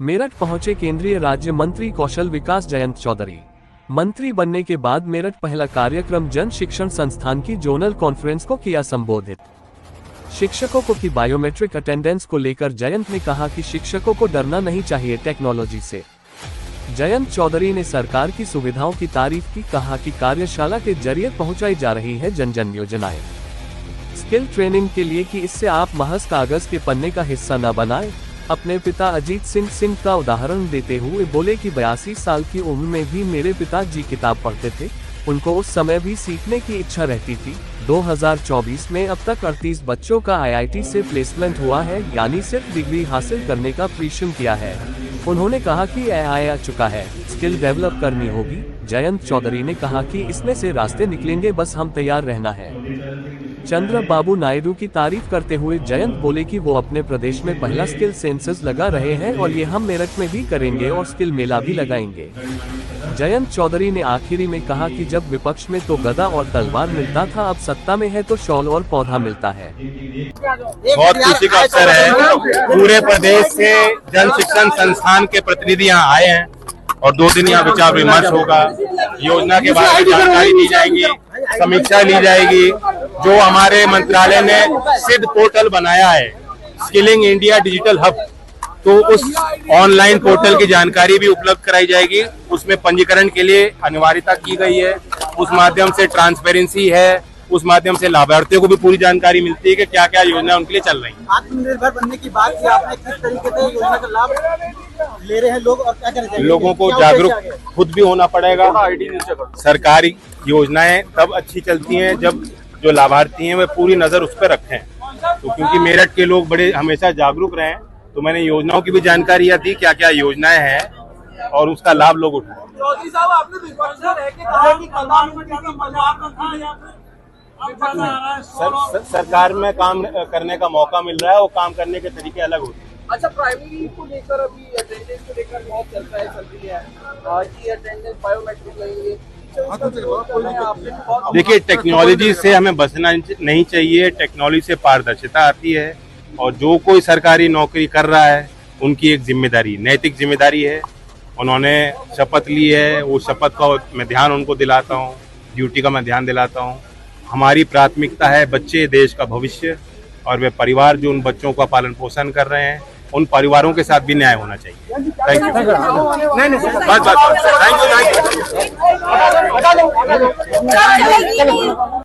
मेरठ पहुंचे केंद्रीय राज्य मंत्री कौशल विकास जयंत चौधरी। मंत्री बनने के बाद मेरठ पहला कार्यक्रम जन शिक्षण संस्थान की जोनल कॉन्फ्रेंस को किया संबोधित। शिक्षकों को की बायोमेट्रिक अटेंडेंस को लेकर जयंत ने कहा कि शिक्षकों को डरना नहीं चाहिए टेक्नोलॉजी से। जयंत चौधरी ने सरकार की सुविधाओं की तारीफ की, कहा कि कार्यशाला के जरिए पहुंचाई जा रही है जन जन योजनाएं। स्किल ट्रेनिंग के लिए कि इससे आप महज कागज के पन्ने का हिस्सा न बनाएं। अपने पिता अजीत सिंह का उदाहरण देते हुए बोले कि 82 साल की उम्र में भी मेरे पिताजी किताब पढ़ते थे। उनको उस समय भी सीखने की इच्छा रहती थी। 2024 में अब तक 38 बच्चों का IIT से प्लेसमेंट हुआ है, यानी सिर्फ डिग्री हासिल करने का परिश्रम किया है। उन्होंने कहा कि AI आ चुका है, स्किल डेवलप करनी होगी। जयंत चौधरी ने कहा कि इसमें से रास्ते निकलेंगे, बस हम तैयार रहना है। चंद्रबाबू नायडू की तारीफ करते हुए जयंत बोले कि वो अपने प्रदेश में पहला स्किल सेंसस लगा रहे हैं और ये हम मेरठ में भी करेंगे और स्किल मेला भी लगाएंगे। जयंत चौधरी ने आखिरी में कहा कि जब विपक्ष में तो गदा और तलवार मिलता था, अब सत्ता में है तो शॉल और पौधा मिलता है। बहुत खुशी का अवसर है। पूरे प्रदेश से जन शिक्षण संस्थान के प्रतिनिधि यहाँ आए हैं और 2 दिन यहाँ विचार विमर्श होगा। योजना के बारे में जानकारी दी जाएगी, समीक्षा ली जाएगी। जो हमारे मंत्रालय ने सिद्ध पोर्टल बनाया है, स्किलिंग इंडिया डिजिटल हब, तो उस ऑनलाइन पोर्टल की जानकारी भी उपलब्ध कराई जाएगी। उसमें पंजीकरण के लिए अनिवार्यता की गई है। उस माध्यम से ट्रांसपेरेंसी है, उस माध्यम से लाभार्थियों को भी पूरी जानकारी मिलती है कि क्या क्या योजना उनके लिए चल रही है। आत्मनिर्भर बनने की बात की आपने, किस तरीके से योजना का लाभ ले रहे हैं लोग और क्या करना चाहिए? लोगों को जागरूक खुद भी होना पड़ेगा। सरकारी योजनाएं तब अच्छी चलती हैं जब जो लाभार्थी हैं वे पूरी नजर उस पर रखें। तो क्योंकि मेरठ के लोग बड़े हमेशा जागरूक रहे, तो मैंने योजनाओं की भी जानकारियां दी, क्या क्या योजनाएं हैं और उसका लाभ लोग उठाएं। चौधरी साहब, आपने विपक्ष में रह के कहा कि सरकार में काम करने का मौका मिल रहा है, वो काम करने के तरीके अलग होते हैं। अच्छा, प्राइमरी को लेकर अभी अटेंडेंस को लेकर बहुत चल रही है कि अटेंडेंस बायोमेट्रिक लगेंगे। देखिए, टेक्नोलॉजी से हमें बचना नहीं चाहिए। टेक्नोलॉजी से पारदर्शिता आती है और जो कोई सरकारी नौकरी कर रहा है उनकी एक जिम्मेदारी, नैतिक जिम्मेदारी है। उन्होंने शपथ ली है, वो शपथ का मैं ध्यान उनको दिलाता हूँ, ड्यूटी का मैं ध्यान दिलाता हूँ। हमारी प्राथमिकता है बच्चे, देश का भविष्य, और वे परिवार जो उन बच्चों का पालन पोषण कर रहे हैं, उन परिवारों के साथ भी न्याय होना चाहिए। Thank you.